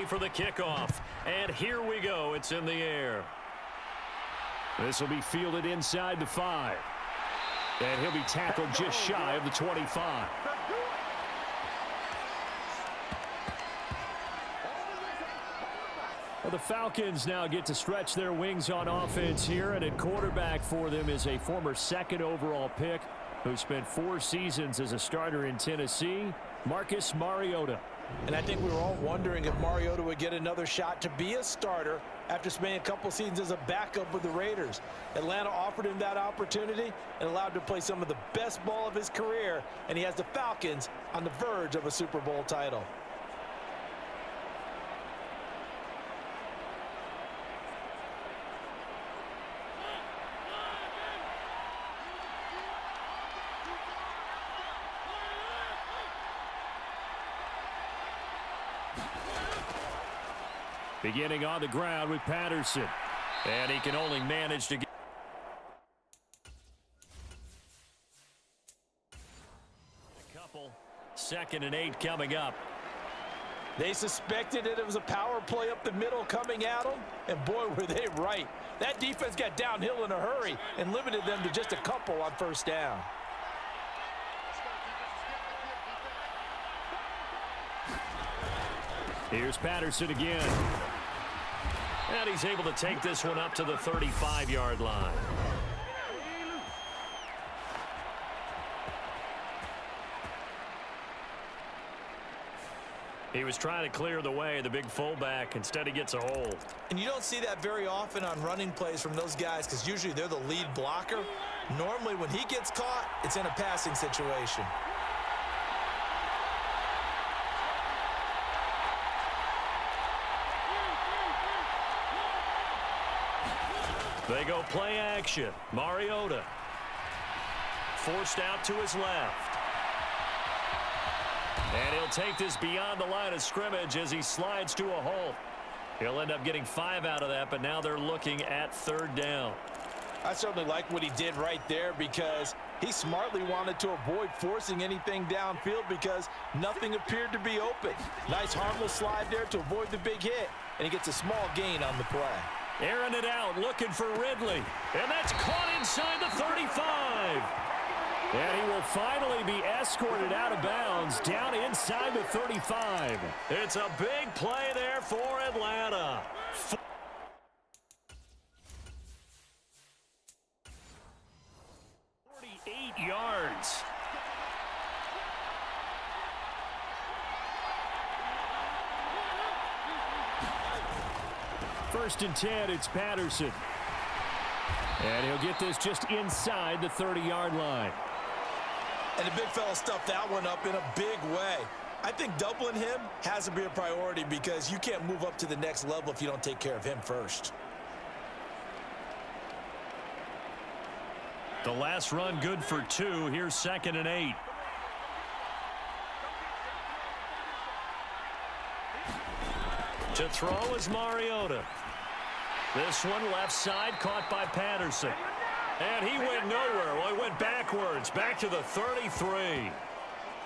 ready for the kickoff. And here we go. It's in the air. This will be fielded inside the 5. And he'll be tackled just shy of the 25. Well, the Falcons now get to stretch their wings on offense here, and at quarterback for them is a former second overall pick who spent 4 seasons as a starter in Tennessee, Marcus Mariota. And I think we were all wondering if Mariota would get another shot to be a starter after spending a couple seasons as a backup with the Raiders. Atlanta offered him that opportunity and allowed him to play some of the best ball of his career, and he has the Falcons on the verge of a Super Bowl title. Beginning on the ground with Patterson. And he can only manage to get a couple. 2nd and 8 coming up. They suspected it was a power play up the middle coming at them, and boy, were they right. That defense got downhill in a hurry and limited them to just a couple on 1st down. Here's Patterson again. And he's able to take this one up to the 35-yard line. He was trying to clear the way, the big fullback. Instead, he gets a hold. And you don't see that very often on running plays from those guys because usually they're the lead blocker. Normally, when he gets caught, it's in a passing situation. They go play action. Mariota forced out to his left. And he'll take this beyond the line of scrimmage as he slides to a halt. He'll end up getting 5 out of that, but now they're looking at 3rd down. I certainly like what he did right there because he smartly wanted to avoid forcing anything downfield because nothing appeared to be open. Nice harmless slide there to avoid the big hit, and he gets a small gain on the play. Airing it out, looking for Ridley. And that's caught inside the 35. And he will finally be escorted out of bounds down inside the 35. It's a big play there for Atlanta. 48 yards. First and 10, it's Patterson. And he'll get this just inside the 30-yard line. And the big fella stuffed that one up in a big way. I think doubling him has to be a priority because you can't move up to the next level if you don't take care of him first. The last run good for 2. Here's 2nd and 8. To throw is Mariota. This one left side caught by Patterson. And he went nowhere. Well, he went backwards, back to the 33.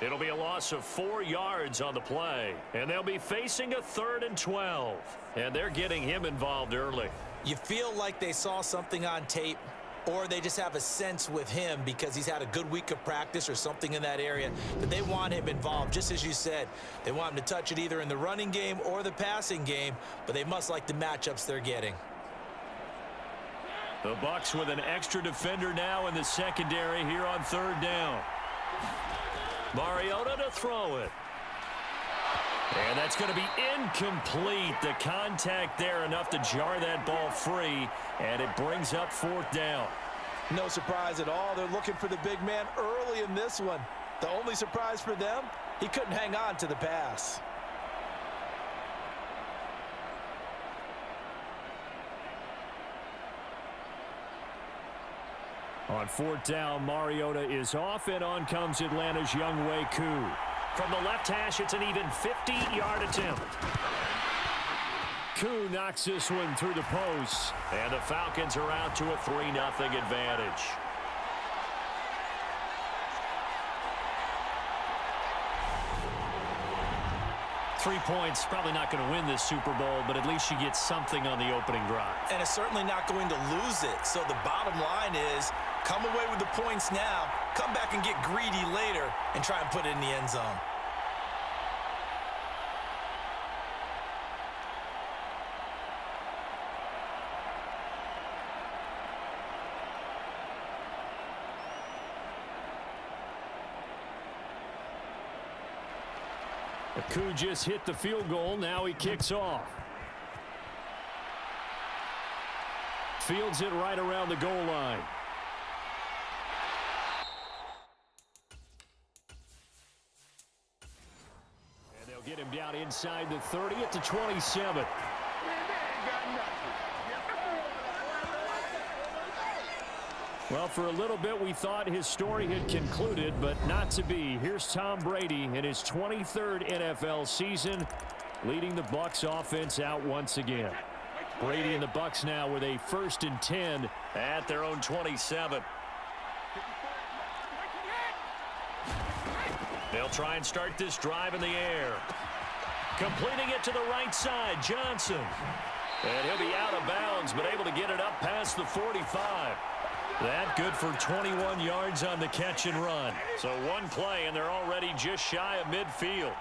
It'll be a loss of 4 yards on the play. And they'll be facing a 3rd and 12. And they're getting him involved early. You feel like they saw something on tape, or they just have a sense with him because he's had a good week of practice or something in that area that they want him involved. Just as you said, they want him to touch it either in the running game or the passing game, but they must like the matchups they're getting. The Bucs with an extra defender now in the secondary here on 3rd down. Mariota to throw it. And that's going to be incomplete. The contact there enough to jar that ball free, and it brings up 4th down. No surprise at all. They're looking for the big man early in this one. The only surprise for them, he couldn't hang on to the pass. On 4th down, Mariota is off, and on comes Atlanta's Younghoe Koo. From the left hash, it's an even 50-yard attempt. Koo knocks this one through the post, and the Falcons are out to a 3-0 advantage. 3 points, probably not going to win this Super Bowl, but at least you get something on the opening drive. And it's certainly not going to lose it. So the bottom line is, come away with the points now, come back and get greedy later, and try and put it in the end zone. Aku just hit the field goal. Now he kicks off. Fields it right around the goal line. And they'll get him down inside the 30 at the 27. Well, for a little bit, we thought his story had concluded, but not to be. Here's Tom Brady in his 23rd NFL season, leading the Bucs offense out once again. Brady and the Bucs now with a 1st and 10 at their own 27. They'll try and start this drive in the air. Completing it to the right side, Johnson. And he'll be out of bounds, but able to get it up past the 45. That good for 21 yards on the catch and run. So one play, and they're already just shy of midfield.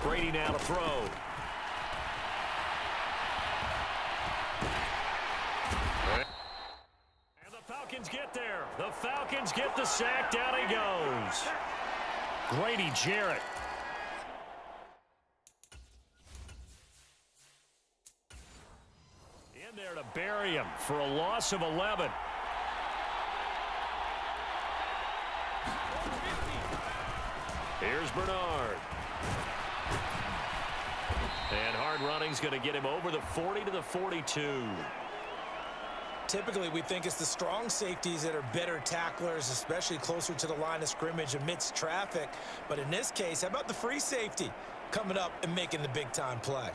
Brady now to throw. And the Falcons get there. The Falcons get the sack. Down he goes. Grady Jarrett. There to bury him for a loss of 11. Here's Bernard. And hard running's going to get him over the 40 to the 42. Typically, we think it's the strong safeties that are better tacklers, especially closer to the line of scrimmage amidst traffic. But in this case, how about the free safety coming up and making the big-time play?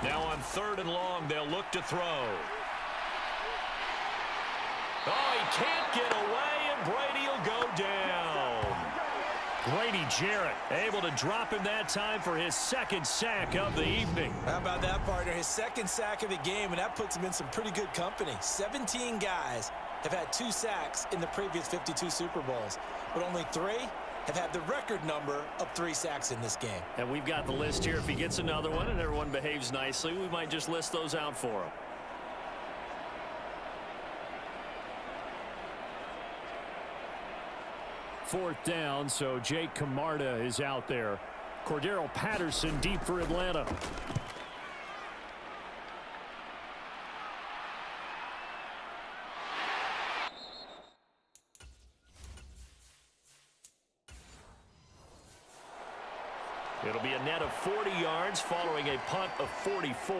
Now on 3rd and long, they'll look to throw. Oh, he can't get away, and Brady will go down. Grady Jarrett able to drop him that time for his 2nd sack of the evening. How about that, partner? His 2nd sack of the game, and that puts him in some pretty good company. 17 guys have had 2 sacks in the previous 52 Super Bowls, but only 3 have had the record number of 3 sacks in this game. And we've got the list here. If he gets another one and everyone behaves nicely, we might just list those out for him. Fourth down, so Jake Camarda is out there. Cordero Patterson deep for Atlanta. It'll be a net of 40 yards following a punt of 44.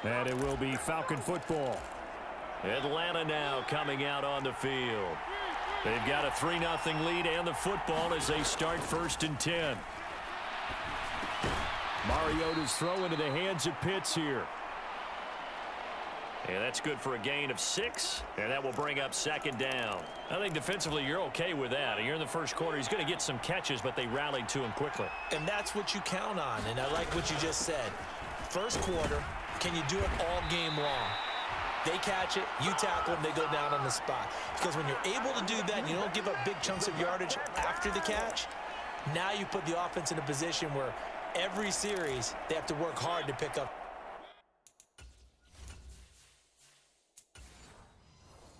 And it will be Falcon football. Atlanta now coming out on the field. They've got a 3-0 lead and the football as they start 1st and 10. Mariota's throw into the hands of Pitts here. And that's good for a gain of 6, and that will bring up 2nd down. I think defensively you're okay with that. You're in the first quarter. He's going to get some catches, but they rallied to him quickly. And that's what you count on, and I like what you just said. First quarter, can you do it all game long? They catch it, you tackle them, they go down on the spot. Because when you're able to do that and you don't give up big chunks of yardage after the catch, now you put the offense in a position where every series they have to work hard to pick up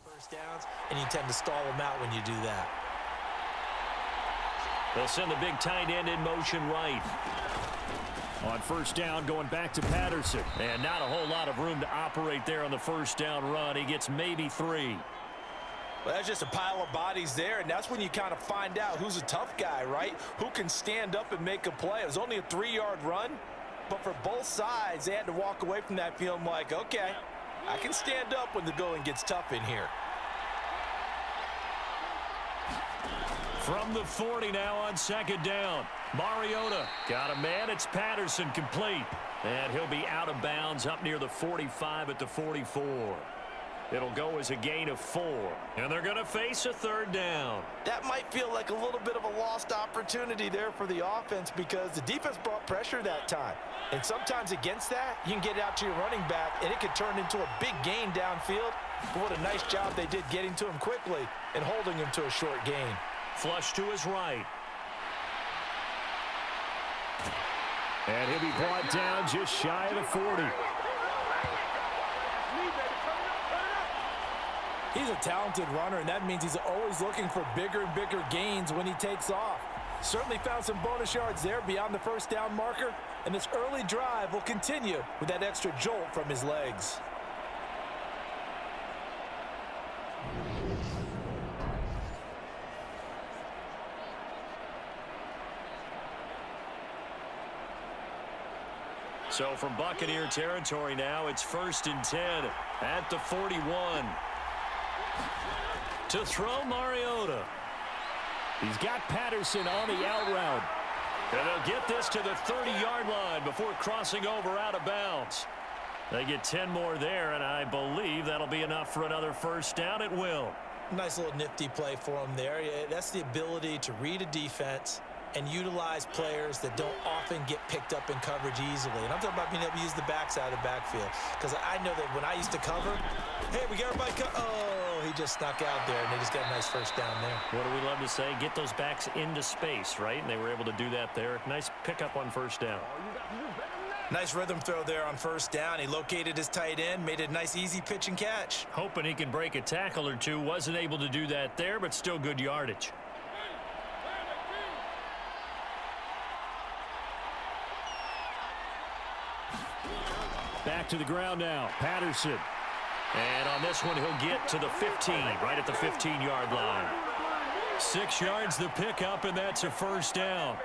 first downs, and you tend to stall them out when you do that. They'll send the big tight end in motion right. On 1st down, going back to Patterson. And not a whole lot of room to operate there on the 1st down run. He gets maybe 3. Well, that's just a pile of bodies there, and that's when you kind of find out who's a tough guy, right? Who can stand up and make a play. It was only a 3-yard run, but for both sides, they had to walk away from that feeling like, okay, I can stand up when the going gets tough in here. From the 40 now on 2nd down. Mariota got a man. It's Patterson complete. And he'll be out of bounds up near the 45 at the 44. It'll go as a gain of 4. And they're going to face a third down. That might feel like a little bit of a lost opportunity there for the offense because the defense brought pressure that time. And sometimes against that, you can get it out to your running back, and it could turn into a big gain downfield. But what a nice job they did getting to him quickly and holding him to a short gain. Flush to his right. And he'll be brought down just shy of the 40. He's a talented runner, and that means he's always looking for bigger and bigger gains when he takes off. Certainly found some bonus yards there beyond the first down marker, and this early drive will continue with that extra jolt from his legs. So from Buccaneer territory now, it's 1st and 10 at the 41. To throw, Mariota. He's got Patterson on the out route. And they'll get this to the 30-yard line before crossing over out of bounds. They get 10 more there, and I believe that'll be enough for another first down. It will. Nice little nifty play for him there. Yeah, that's the ability to read a defense and utilize players that don't often get picked up in coverage easily. And I'm talking about being able to use the backside of the backfield. Because I know that when I used to cover, hey, we got everybody oh, he just snuck out there, and they just got a nice first down there. What do we love to say? Get those backs into space, right? And they were able to do that there. Nice pickup on first down. Nice rhythm throw there on first down. He located his tight end, made it a nice easy pitch and catch. Hoping he can break a tackle or two. Wasn't able to do that there, but still good yardage. Back to the ground now. Patterson. And on this one, he'll get to the 15, right at the 15-yard line. 6 yards the pickup, and that's a first down.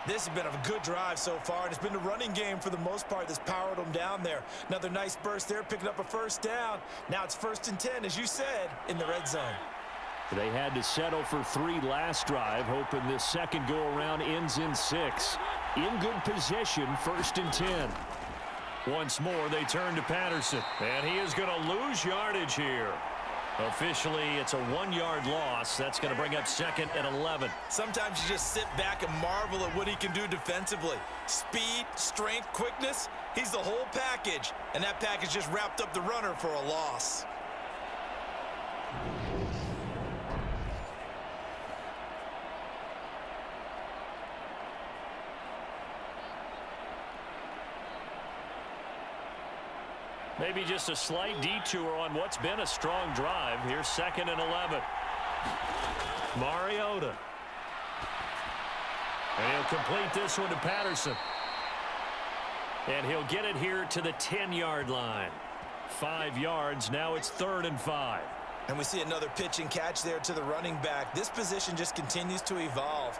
This has been a good drive so far, and it's been the running game for the most part that's powered them down there. Another nice burst there, picking up a first down. Now it's 1st and 10, as you said, in the red zone. They had to settle for 3 last drive, hoping this second go-around ends in 6. In good position, 1st and 10. Once more, they turn to Patterson, and he is going to lose yardage here. Officially, it's a 1-yard loss. That's going to bring up 2nd and 11. Sometimes you just sit back and marvel at what he can do defensively. Speed, strength, quickness, he's the whole package. And that package just wrapped up the runner for a loss. Maybe just a slight detour on what's been a strong drive. Here's 2nd and 11. Mariota. And he'll complete this one to Patterson. And he'll get it here to the 10-yard line. 5 yards. Now it's 3rd and 5. And we see another pitch and catch there to the running back. This position just continues to evolve.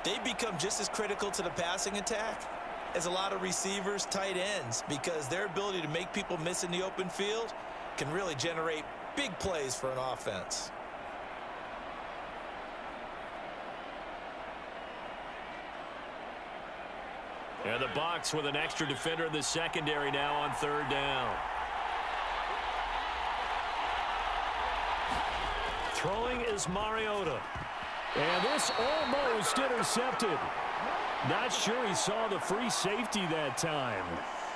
They become just as critical to the passing attack as a lot of receivers, tight ends, because their ability to make people miss in the open field can really generate big plays for an offense. And the Bucs with an extra defender in the secondary now on 3rd down. Throwing is Mariota. And this almost intercepted. Not sure he saw the free safety that time.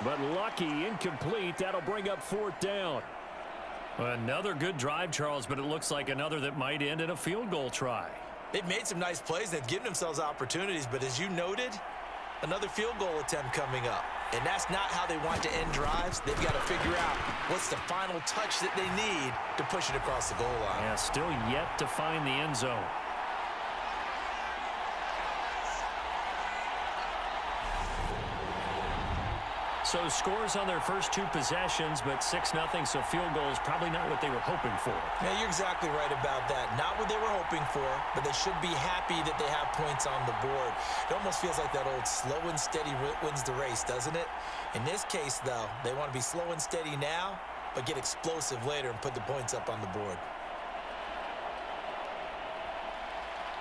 But lucky, incomplete. That'll bring up 4th down. Another good drive, Charles, but it looks like another that might end in a field goal try. They've made some nice plays. They've given themselves opportunities, but as you noted, another field goal attempt coming up. And that's not how they want to end drives. They've got to figure out what's the final touch that they need to push it across the goal line. Yeah, still yet to find the end zone. So scores on their first 2 possessions, but 6-0, so field goal is probably not what they were hoping for. Yeah, you're exactly right about that. Not what they were hoping for, but they should be happy that they have points on the board. It almost feels like that old slow and steady wins the race, doesn't it? In this case, though, they want to be slow and steady now, but get explosive later and put the points up on the board.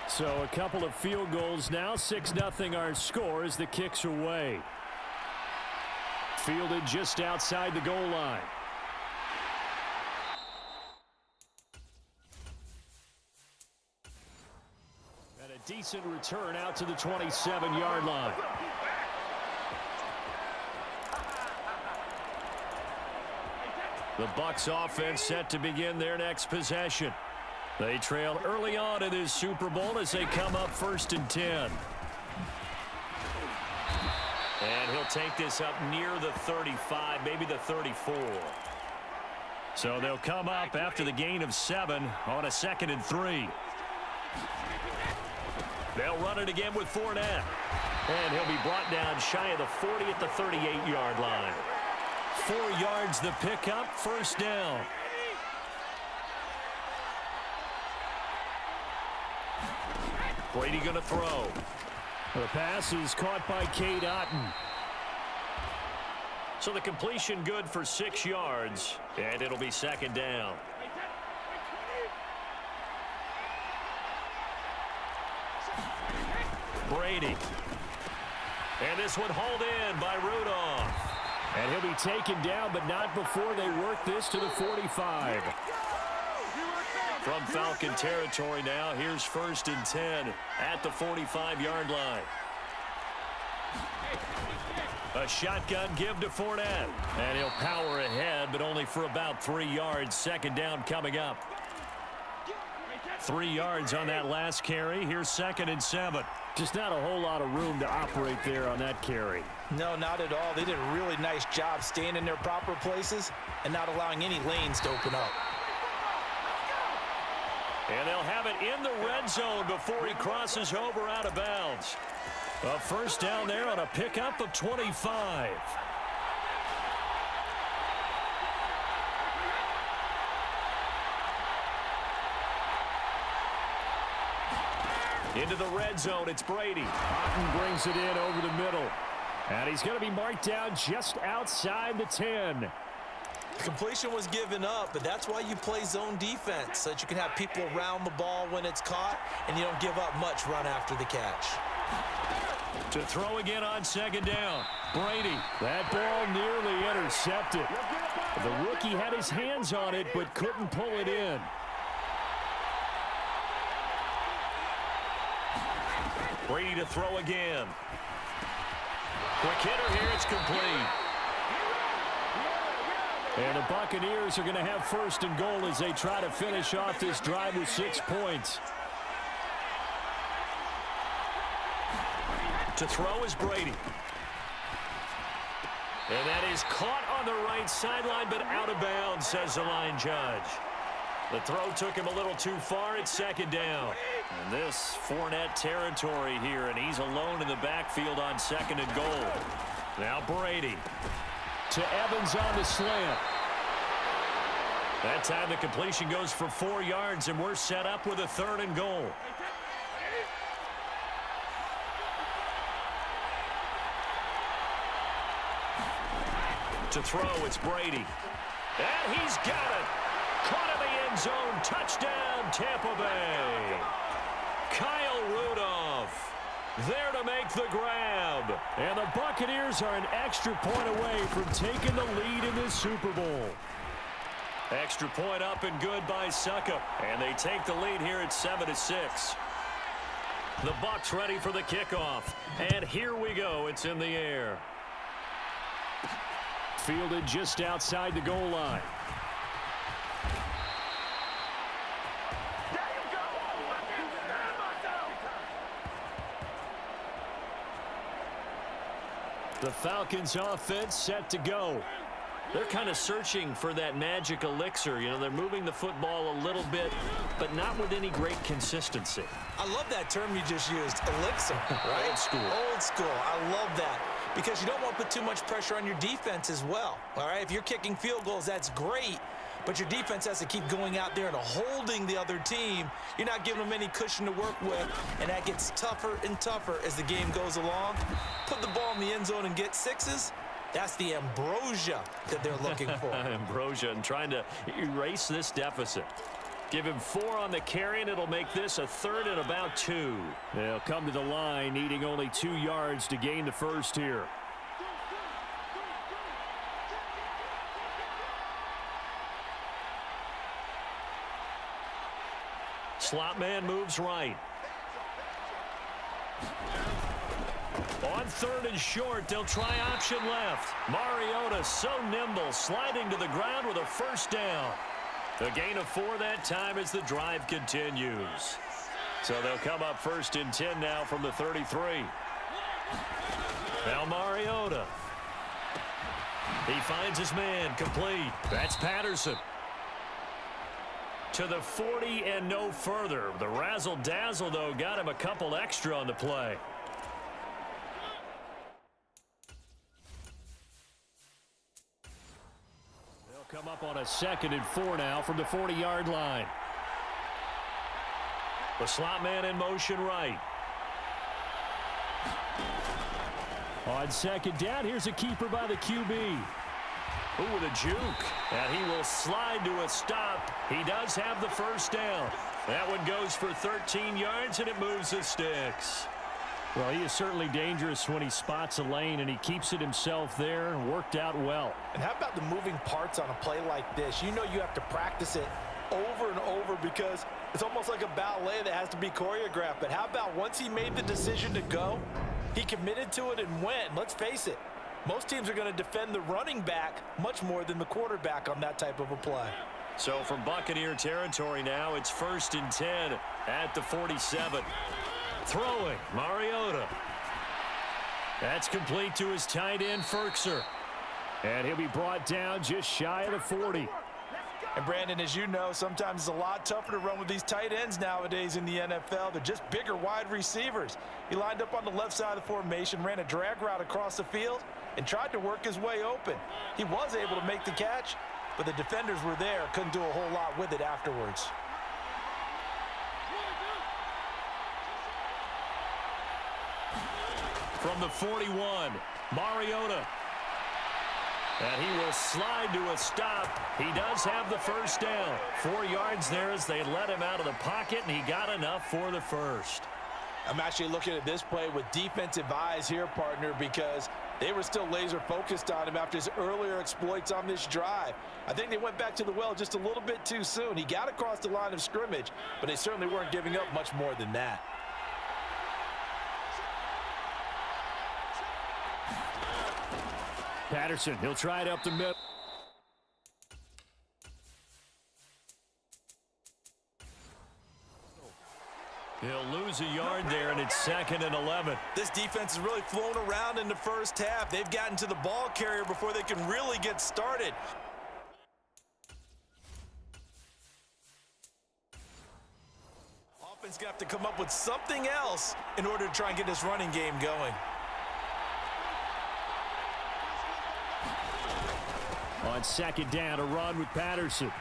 So a couple of field goals now. 6-0 our score as the kicks away. Fielded just outside the goal line. And a decent return out to the 27-yard line. The Bucs offense set to begin their next possession. They trail early on in this Super Bowl as they come up 1st and 10. And he'll take this up near the 35, maybe the 34. So they'll come up after the gain of 7 on a 2nd and 3. They'll run it again with Fournette. And he'll be brought down shy of the 40 at the 38-yard line. 4 yards the pickup, 1st down. Brady going to throw. The pass is caught by Cade Otton. So the completion good for 6 yards, and it'll be 2nd down. Brady. And this one hauled in by Rudolph. And he'll be taken down, but not before they work this to the 45. From Falcon territory now, here's 1st and 10 at the 45-yard line. A shotgun give to Fournette. And he'll power ahead, but only for about 3 yards. 2nd down coming up. 3 yards on that last carry. Here's 2nd and 7. Just not a whole lot of room to operate there on that carry. No, not at all. They did a really nice job staying in their proper places and not allowing any lanes to open up. And they'll have it in the red zone before he crosses over out of bounds. A 1st down there on a pickup of 25. Into the red zone, it's Brady. Otton brings it in over the middle. And he's going to be marked down just outside the 10. Completion was given up, but that's why you play zone defense, so that you can have people around the ball when it's caught, and you don't give up much run after the catch. To throw again on 2nd down. Brady. That ball nearly intercepted. The rookie had his hands on it, but couldn't pull it in. Brady to throw again. Quick hitter here, it's complete. And the Buccaneers are going to have 1st and goal as they try to finish off this drive with 6 points. To throw is Brady. And that is caught on the right sideline, but out of bounds, says the line judge. The throw took him a little too far. It's 2nd down. And this Fournette territory here, and he's alone in the backfield on 2nd and goal. Now Brady. To Evans on the slant. That time the completion goes for 4 yards, and we're set up with a 3rd and goal. To throw, it's Brady. And he's got it. Caught in the end zone. Touchdown, Tampa Bay. Kyle Rudolph there to make the grab. And the Buccaneers are an extra point away from taking the lead in this Super Bowl. Extra point up and good by Suckup. And they take the lead here at 7-6. The Bucs ready for the kickoff. And here we go. It's in the air. Fielded just outside the goal line. The Falcons offense set to go. They're kind of searching for that magic elixir. You know, they're moving the football a little bit, but not with any great consistency. I love that term you just used, elixir, right? Old school. Old school. I love that because you don't want to put too much pressure on your defense as well, all right? If you're kicking field goals, that's great, but your defense has to keep going out there and holding the other team. You're not giving them any cushion to work with, and that gets tougher and tougher as the game goes along. Put the ball in the end zone and get 6s. That's the ambrosia that they're looking for. Ambrosia, and trying to erase this deficit. Give him 4 on the carry, and it'll make this a 3rd and about 2. They'll come to the line, needing only 2 yards to gain the first here. Slot man moves right. On 3rd and short, they'll try option left. Mariota so nimble, sliding to the ground with a first down. A gain of 4 that time as the drive continues. So they'll come up 1st and 10 now from the 33. Now Mariota. He finds his man, complete. That's Patterson. To the 40 and no further. The razzle-dazzle, though, got him a couple extra on the play. They'll come up on a 2nd and 4 now from the 40-yard line. The slot man in motion right. On 2nd down, here's a keeper by the QB. Ooh, with a juke. And he will slide to a stop. He does have the first down. That one goes for 13 yards, and it moves the sticks. Well, he is certainly dangerous when he spots a lane, and he keeps it himself there. Worked out well. And how about the moving parts on a play like this? You know you have to practice it over and over because it's almost like a ballet that has to be choreographed. But how about once he made the decision to go, he committed to it and went. Let's face it, most teams are going to defend the running back much more than the quarterback on that type of a play. So from Buccaneer territory now, it's 1st and 10 at the 47. Throwing, Mariota. That's complete to his tight end, Ferkser. And he'll be brought down just shy of the 40. And Brandon, as you know, sometimes it's a lot tougher to run with these tight ends nowadays in the NFL. They're just bigger wide receivers. He lined up on the left side of the formation, ran a drag route across the field, and tried to work his way open. He was able to make the catch, but the defenders were there, couldn't do a whole lot with it afterwards. From the 41, Mariota. And he will slide to a stop. He does have the first down. 4 yards there as they let him out of the pocket, and he got enough for the first. I'm actually looking at this play with defensive eyes here, partner, because they were still laser focused on him after his earlier exploits on this drive. I think they went back to the well just a little bit too soon. He got across the line of scrimmage, but they certainly weren't giving up much more than that. Patterson, he'll try it up the middle. He'll lose a yard there, and it's 2nd and 11. This defense has really flown around in the first half. They've gotten to the ball carrier before they can really get started. Offense going to have to come up with something else in order to try and get this running game going. On 2nd down, a run with Patterson.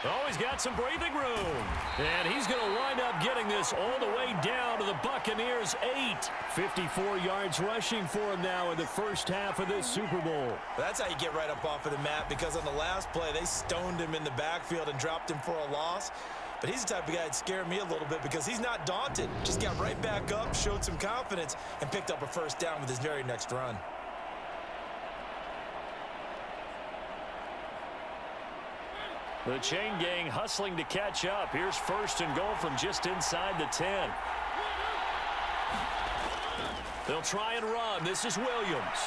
Oh, he's got some breathing room. And he's going to wind up getting this all the way down to the Buccaneers' 8. 54 yards rushing for him now in the first half of this Super Bowl. That's how you get right up off of the mat, because on the last play, they stoned him in the backfield and dropped him for a loss. But he's the type of guy that scared me a little bit because he's not daunted. Just got right back up, showed some confidence, and picked up a first down with his very next run. The chain gang hustling to catch up. Here's 1st and goal from just inside the 10. They'll try and run. This is Williams.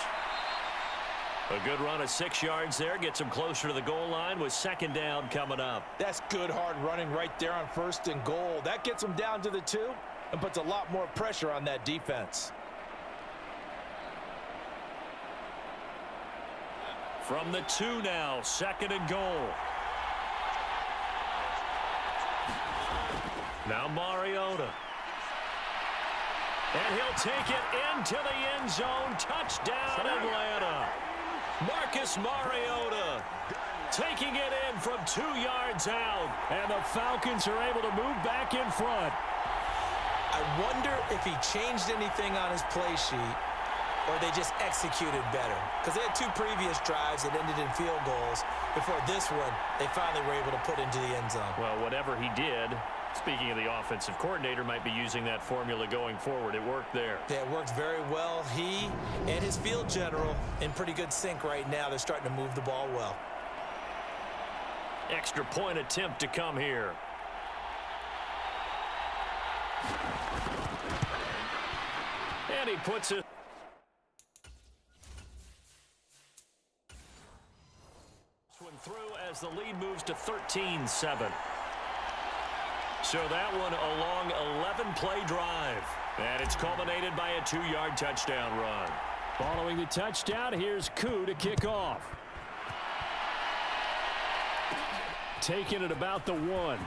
A good run of 6 yards there. Gets him closer to the goal line with 2nd down coming up. That's good hard running right there on 1st and goal. That gets him down to the 2 and puts a lot more pressure on that defense. From the 2 now, 2nd and goal. Now Mariota. And he'll take it into the end zone. Touchdown, Atlanta. Marcus Mariota taking it in from 2 yards out. And the Falcons are able to move back in front. I wonder if he changed anything on his play sheet or they just executed better. Because they had 2 previous drives that ended in field goals. Before this one, they finally were able to put into the end zone. Well, whatever he did, speaking of the offensive coordinator, might be using that formula going forward. It worked there. Yeah, it worked very well. He and his field general in pretty good sync right now. They're starting to move the ball well. Extra point attempt to come here. And he puts it. This one through as the lead moves to 13-7. So that one a long 11-play drive. And it's culminated by a 2-yard touchdown run. Following the touchdown, here's Koo to kick off. Taking it about the 1.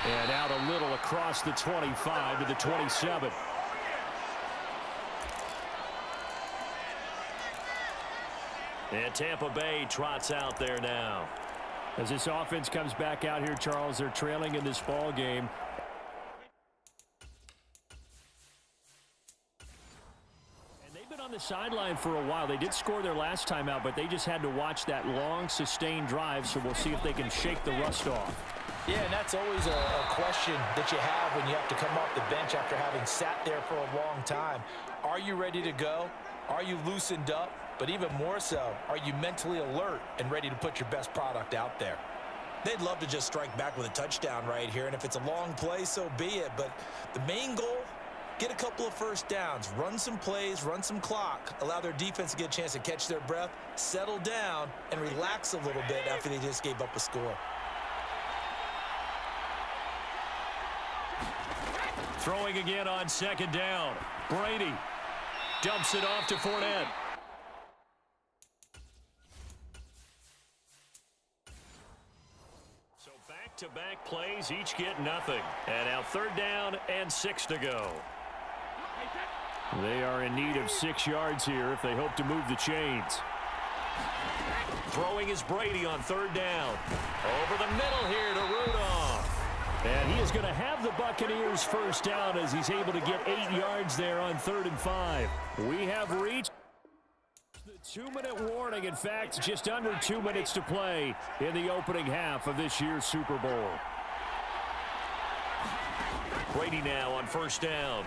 And out a little across the 25 to the 27. And Tampa Bay trots out there now. As this offense comes back out here, Charles, they're trailing in this ball game. And they've been on the sideline for a while. They did score their last time out, but they just had to watch that long, sustained drive, so we'll see if they can shake the rust off. Yeah, and that's always a question that you have when you have to come off the bench after having sat there for a long time. Are you ready to go? Are you loosened up? But even more so, are you mentally alert and ready to put your best product out there? They'd love to just strike back with a touchdown right here, and if it's a long play, so be it. But the main goal, get a couple of first downs, run some plays, run some clock, allow their defense to get a chance to catch their breath, settle down, and relax a little bit after they just gave up a score. Throwing again on second down. Brady dumps it off to Fournette. So back-to-back plays, each get nothing. And now 3rd down and 6 to go. They are in need of 6 yards here if they hope to move the chains. Throwing is Brady on 3rd down. Over the middle here to Rudolph. And he is going to have the Buccaneers first down as he's able to get 8 yards there on 3rd and 5. We have reached the 2-minute warning. In fact, just under 2 minutes to play in the opening half of this year's Super Bowl. Brady now on 1st down.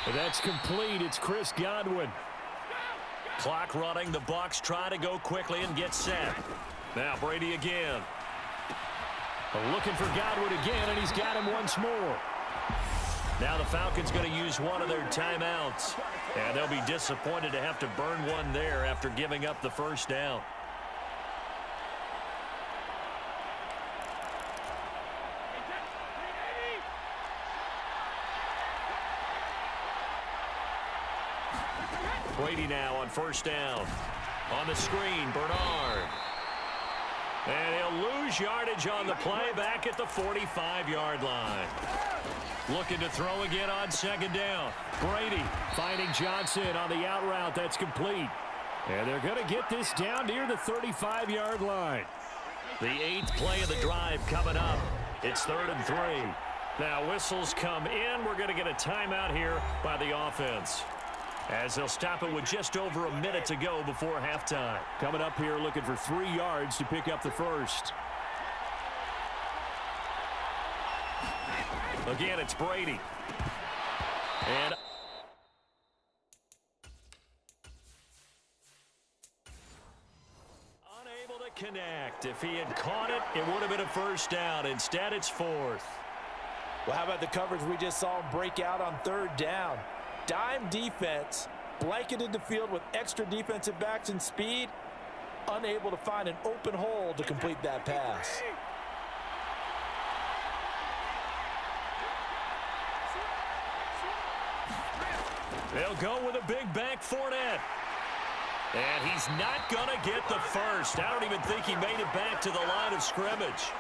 And that's complete. It's Chris Godwin. Clock running. The Bucs try to go quickly and get set. Now Brady again. Looking for Godwin again, and he's got him once more. Now the Falcons going to use one of their timeouts. And they'll be disappointed to have to burn one there after giving up the first down. Brady now on 1st down. On the screen, Bernard. And he'll lose yardage on the play back at the 45-yard line. Looking to throw again on 2nd down. Brady finding Johnson on the out route. That's complete. And they're going to get this down near the 35-yard line. The 8th play of the drive coming up. It's 3rd and 3. Now whistles come in. We're going to get a timeout here by the offense, as they'll stop it with just over a minute to go before halftime. Coming up here looking for 3 yards to pick up the first. Again, it's Brady. And unable to connect. If he had caught it, it would have been a first down. Instead, it's 4th. Well, how about the coverage we just saw him break out on 3rd down? Dime defense, blanketed the field with extra defensive backs and speed, unable to find an open hole to complete that pass. They'll go with a big back Fournette. And he's not going to get the first. I don't even think he made it back to the line of scrimmage.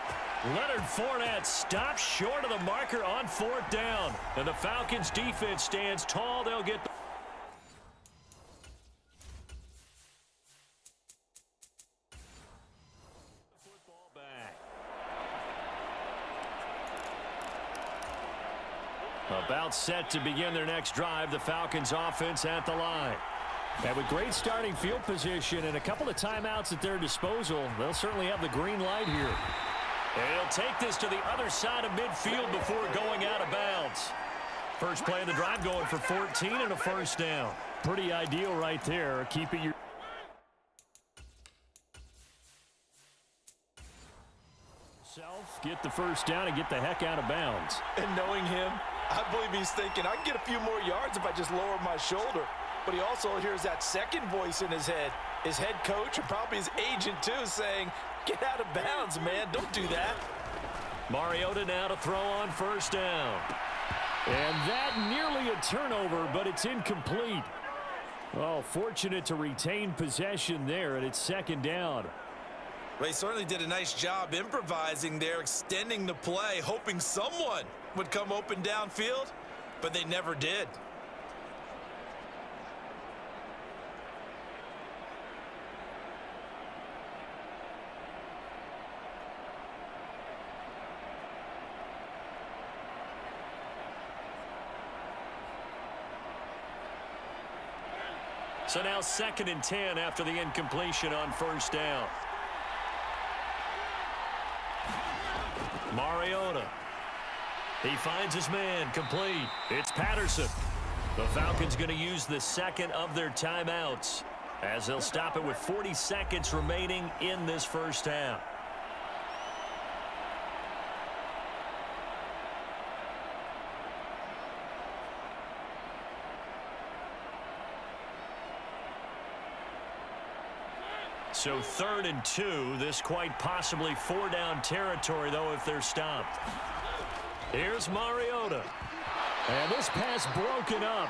Leonard Fournette stops short of the marker on 4th down. And the Falcons defense stands tall. They'll get the football back. About set to begin their next drive. The Falcons offense at the line. And with great starting field position and a couple of timeouts at their disposal, they'll certainly have the green light here. And he'll take this to the other side of midfield before going out of bounds. First play of the drive going for 14 and a first down. Pretty ideal right there. Keeping your himself, get the first down, and get the heck out of bounds. And knowing him, I believe he's thinking, I can get a few more yards if I just lower my shoulder. But he also hears that second voice in his head coach, and probably his agent too, saying, get out of bounds, man. Don't do that. Mariota now to throw on first down. And that nearly a turnover, but it's incomplete. Oh, fortunate to retain possession there, and it's second down. Well, he certainly did a nice job improvising there, extending the play, hoping someone would come open downfield, but they never did. So now 2nd and 10 after the incompletion on first down. Mariota. He finds his man, complete. It's Patterson. The Falcons going to use the second of their timeouts as they'll stop it with 40 seconds remaining in this first half. So 3rd and 2. This quite possibly 4-down territory, though, if they're stopped. Here's Mariota. And this pass broken up.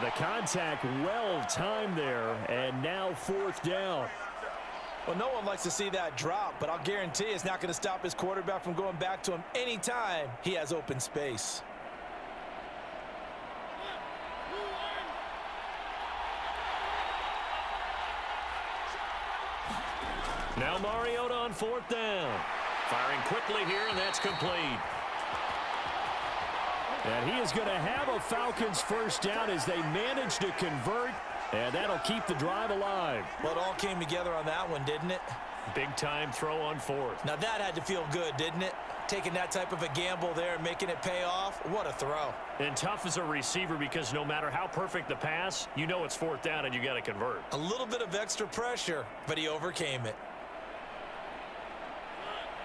The contact well timed there, and now 4th down. Well, no one likes to see that drop, but I'll guarantee it's not going to stop his quarterback from going back to him anytime he has open space. Now Mariota on 4th down. Firing quickly here, and that's complete. And he is going to have a Falcons first down as they manage to convert, and that'll keep the drive alive. Well, it all came together on that one, didn't it? Big-time throw on 4th. Now that had to feel good, didn't it? Taking that type of a gamble there and making it pay off. What a throw. And tough as a receiver because no matter how perfect the pass, you know it's 4th down and you got to convert. A little bit of extra pressure, but he overcame it.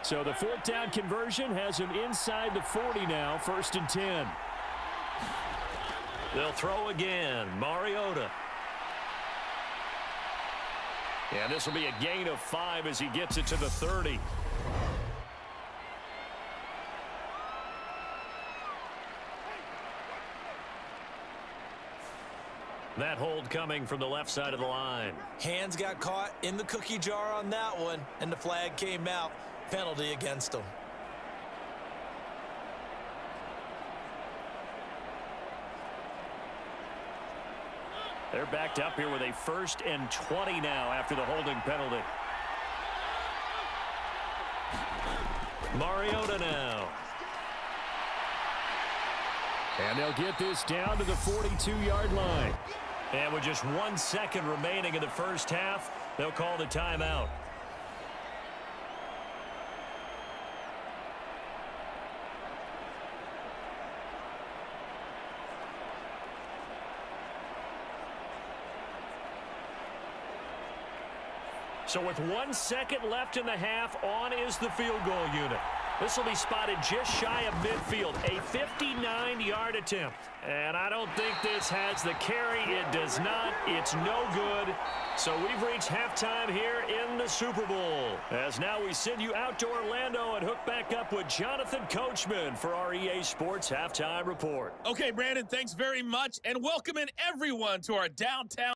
So the 4th down conversion has him inside the 40 now, 1st and 10. They'll throw again. Mariota. And this will be a gain of 5 as he gets it to the 30. That hold coming from the left side of the line. Hands got caught in the cookie jar on that one, and the flag came out. Penalty against him. They're backed up here with a 1st and 20 now after the holding penalty. Mariota now. And they'll get this down to the 42-yard line. And with just 1 second remaining in the first half, they'll call the timeout. So with 1 second left in the half, on is the field goal unit. This will be spotted just shy of midfield, a 59-yard attempt. And I don't think this has the carry. It does not. It's no good. So we've reached halftime here in the Super Bowl. As now we send you out to Orlando and hook back up with Jonathan Coachman for our EA Sports Halftime Report. Okay, Brandon, thanks very much. And welcome in everyone to our downtown